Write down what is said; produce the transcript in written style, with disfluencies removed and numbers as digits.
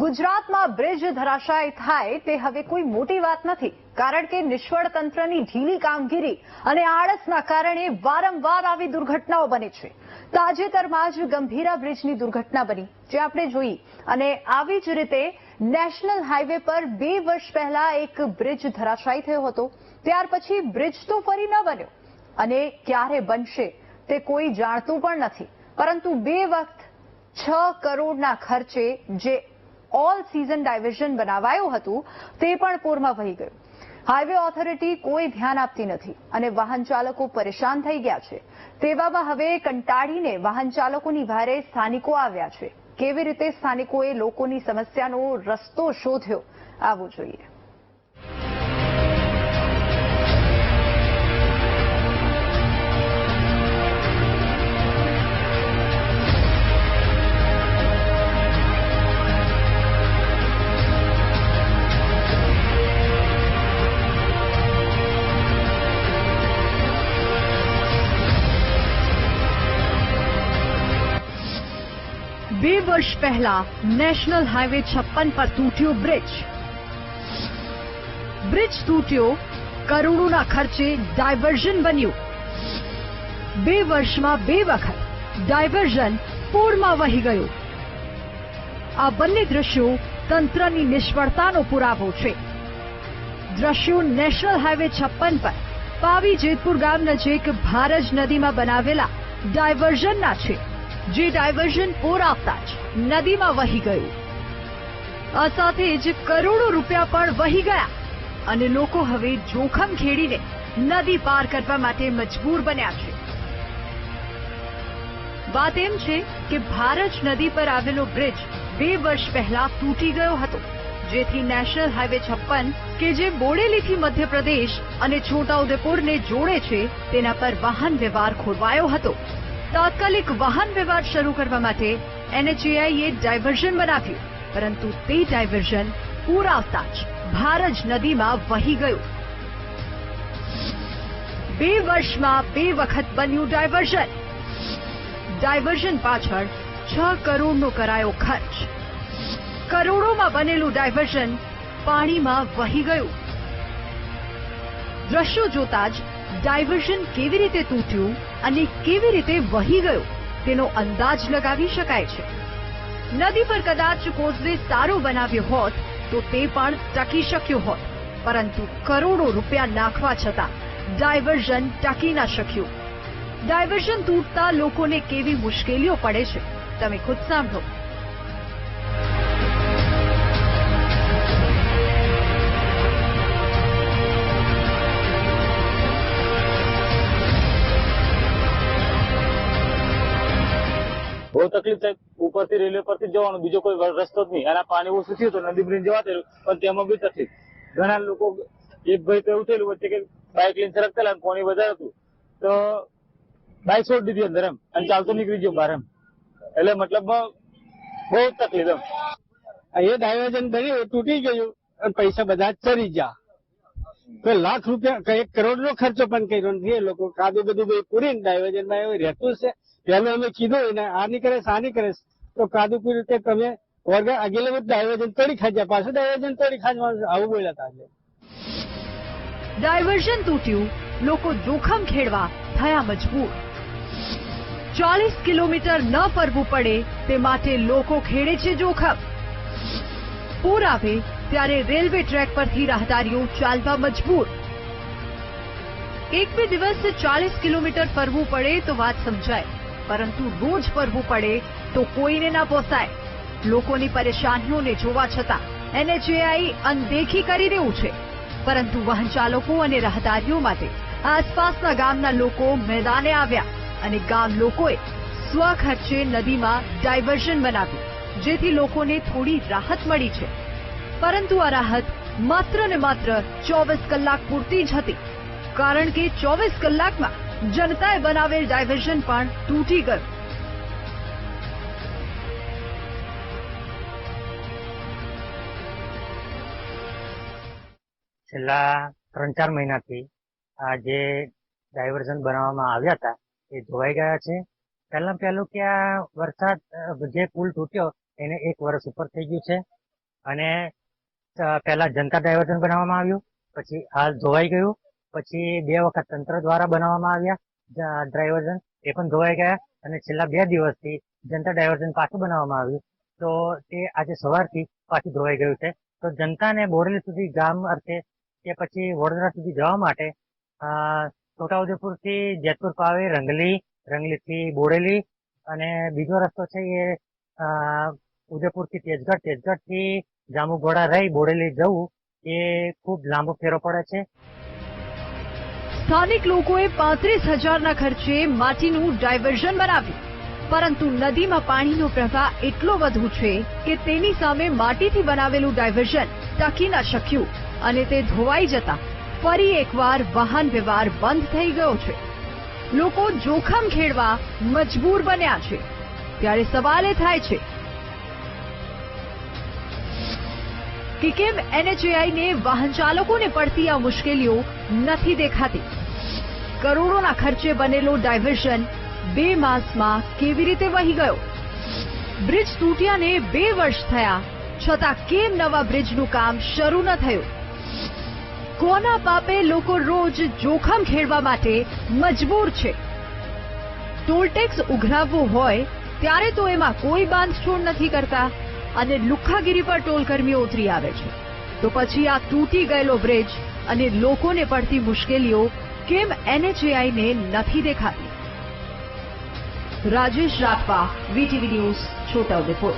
ગુજરાતમાં બ્રિજ ધરાશાયી થાય તે હવે કોઈ મોટી વાત નથી, કારણ કે નિષ્ફળ તંત્રની ઢીલી કામગીરી અને આળસના કારણે વારંવાર આવી દુર્ઘટનાઓ બને છે। તાજેતરમાં જ ગંભીરા બ્રિજની દુર્ઘટના બની, જે આપણે જોઈ, અને આવી જ રીતે નેશનલ હાઈવે પર 2 વર્ષ પહેલા એક બ્રિજ ધરાશાયી થયો હતો। ત્યાર પછી બ્રિજ તો ફરી ન બન્યો અને ક્યારે બનશે તે કોઈ જાણતું પણ નથી, પરંતુ 2 વખત 6 કરોડના ખર્ચે જે ઓલ સીઝન ડાયવર્ઝન બનાવાયું હતું તે પણ પૂરમાં વહી ગયું। હાઈવે ઓથોરિટી કોઈ ધ્યાન આપતી નથી અને વાહન ચાલકો પરેશાન થઈ ગયા છે। તેવામાં હવે કંટાળીને વાહન ચાલકોની વારે સ્થાનિકો આવ્યા છે। કેવી રીતે સ્થાનિકોએ લોકોની સમસ્યાનો રસ્તો શોધ્યો, આવવું જોઈએ। બે વર્ષ પહેલા નેશનલ હાઈવે 56 પર તૂટ્યો બ્રિજ। બ્રિજ તૂટ્યો, કરોડોના ખર્ચે ડાયવર્ઝન બન્યું। 2 વર્ષમાં 2 વખત ડાયવર્ઝન પૂરમાં વહી ગયું। આ બંને દ્રશ્યો તંત્રની નિષ્ફળતાનો પુરાવો છે। દ્રશ્યો નેશનલ હાઈવે 56 પર પાવી જેતપુર ગામ નજીક ભારજ નદીમાં બનાવેલા ડાયવર્ઝનના છે, જે ડાયવર્ઝન પૂર આવતા જ નદીમાં વહી ગયું। આ સાથે જ કરોડો રૂપિયા પણ વહી ગયા અને લોકો હવે જોખમ ખેડીને નદી પાર કરવા માટે મજબૂર બન્યા છે। વાત એમ છે કે ભારજ નદી પર આવેલો બ્રિજ 2 વર્ષ પહેલા તૂટી ગયો હતો, જેથી નેશનલ હાઈવે 56 કે જે બોડેલીથી મધ્યપ્રદેશ અને છોટાઉદેપુરને જોડે છે તેના પર વાહન વ્યવહાર ખોરવાયો હતો। તાત્કાલિક વાહન વ્યવહાર શરૂ કરવા માટે NHAIએ ડાયવર્ઝન બનાવ્યું, પરંતુ તે ડાયવર્ઝન પૂર આવતા જ ભારજ નદીમાં વહી ગયું। 2 વર્ષમાં 2 વખત બન્યું ડાયવર્ઝન। ડાયવર્ઝન પાછળ 6 કરોડનો કરાયો ખર્ચ। કરોડોમાં બનેલું ડાયવર્ઝન પાણીમાં વહી ગયું। દ્રશ્યો જોતા જ ડાયવર્ઝન કેવી રીતે તૂટ્યું અને કેવી રીતે વહી ગયું તેનો અંદાજ લગાવી શકાય છે। નદી પર કદાચ કોઝવે સારો બનાવ્યો હોત તો તે પણ ટકી શક્યો હોત, પરંતુ કરોડો રૂપિયા નાખવા છતાં ડાયવર્ઝન ટકી ન શક્યું। ડાયવર્ઝન તૂટતા લોકોને કેવી મુશ્કેલીઓ પડે છે, તમે ખુદ સાંભળો। બહુ તકલીફ થાય। ઉપરથી રેલવે પરથી જવાનું, બીજો કોઈ રસ્તો જ નહીં। અને પાણી ઓછું થયું તો નદી બ્રિજ જવા થયેલું, પણ તેમાં બી તકલીફ। ઘણા લોકો, એક ભાઈ તો એવું થયેલું વચ્ચે કે બાઇક લઈને સરકતા પાણી વધારે હતું તો બાઇક છોડી દીધી અંદર અને ચાલતો નીકળી ગયો બહાર એટલે મતલબ બહુ તકલીફ એ ડાયવર્ઝન બન્યું, તૂટી ગયું અને પૈસા બધા ચડી ગયા। તો લાખ રૂપિયા, 1 કરોડ નો ખર્ચો પણ કર્યો નથી। એ લોકો કાદુ બધું પૂરીને ડાયવર્ઝનમાં એવું રહેતું છે। પેલું અમે કીધું ને આ નહીં કરે, આ નહીં કરે, તો કાદુ પૂરી કે તમે આગેલે ડાયવર્ઝન તોડી ખાજ્યા, પાછું ડાયવર્ઝન તોડી ખાજવાનું, આવું બોલ્યા હતા। ડાયવર્ઝન તૂટ્યું, લોકો જોખમ ખેડવા થયા મજબૂર। 40 કિલોમીટર ન ફરવું પડે તે માટે લોકો ખેડે છે જોખમ। પૂર આવે ત્યારે રેલવે ટ્રેક પરથી રાહદારીઓ ચાલવા મજબૂર। 1-2 દિવસ 40 કિલોમીટર ફરવું પડે તો વાત સમજાય, પરંતુ રોજ ફરવું પડે તો કોઈને ના પોસાય। લોકોની પરેશાનીઓને જોવા છતાં NHAI અનદેખી કરી રહ્યું છે, પરંતુ વાહન ચાલકો અને રાહદારીઓ માટે આસપાસના ગામના લોકો મેદાને આવ્યા અને ગામ લોકોએ સ્વખર્ચે નદીમાં ડાયવર્ઝન બનાવ્યું, જેથી લોકોને થોડી રાહત મળી છે। પરંતુ આ રાહત માત્ર ને માત્ર 24 કલાક પૂરતી જ હતી, કારણ કે 24 કલાકમાં જનતાએ બનાવેલ ડાયવર્ઝન પણ તૂટી ગયું। છેલ્લા 3-4 મહિનાથી આ જે ડાયવર્ઝન બનાવવામાં આવ્યા હતા એ ધોવાઈ ગયા છે। પહેલું કે આ વરસાદ જે પુલ તૂટ્યો એને 1 વર્ષ ઉપર થઈ ગયું છે। અને પહેલા જનતા ડાયવર્ઝન બનાવવામાં આવ્યું, પછી હાલ ધોવાઈ ગયું, પછી 2 વખત તંત્ર દ્વારા બનાવવામાં આવ્યા ડાયવર્ઝન, એ પણ ધોવાઈ ગયા, અને છેલ્લા 2 દિવસથી જનતા ડાયવર્ઝન પાછું બનાવવામાં આવ્યું, તો તે આજે સવારથી પાછું ધોવાઈ ગયું છે. તો જનતાને બોરેલી સુધી ગામ અર્થે કે પછી વડોદરા સુધી જવા માટે છોટાઉદેપુરથી જેતપુર પાવે, રંગલીથી બોરેલી, અને બીજો રસ્તો છે એ ઉદયપુરથી તેજગઢ, તેજગઢથી જાંબુઘોડા રહી બોરેલી જવું એ ખૂબ લાંબો ફેરો પડે છે. સ્થાનિક લોકોએ 35,000ના ખર્ચે માટીનું ડાયવર્ઝન બનાવ્યું, પરંતુ નદીમાં પાણીનો પ્રવાહ એટલો વધુ છે કે તેની સામે માટીથી બનાવેલું ડાયવર્ઝન ટકી ન શક્યું અને તે ધોવાઈ જતા ફરી એકવાર વાહન વ્યવહાર બંધ થઈ ગયો છે. લોકો જોખમ ખેડવા મજબૂર બન્યા છે. ત્યારે સવાલ એ થાય છે કે કેમ NHAIને વાહન ચાલકોને પડતી આ મુશ્કેલીઓ નથી દેખાતી? કરોડોના ખર્ચે બનેલો ડાયવર્ઝન 2 માસમાં કેવી રીતે વહી ગયો? બ્રિજ તૂટ્યાને 2 વર્ષ થયા છતાં કેમ નવા બ્રિજનું કામ શરૂ ન થયું? કોના પાપે લોકો રોજ જોખમ ખેડવા માટે મજબૂર છે? ટોલટેક્સ ઉઘરાવવો હોય ત્યારે તો એમાં કોઈ બાંધછોડ નથી કરતા અને લુખ્ખાગીરી પર ટોલકર્મીઓ ઉતરી આવે છે. તો પછી આ તૂટી ગયેલો બ્રિજ અને લોકોને પડતી મુશ્કેલીઓ કેમ NHAIને નથી દેખાતી? Rajesh Rathwa, VTV news, Chhota Udepur.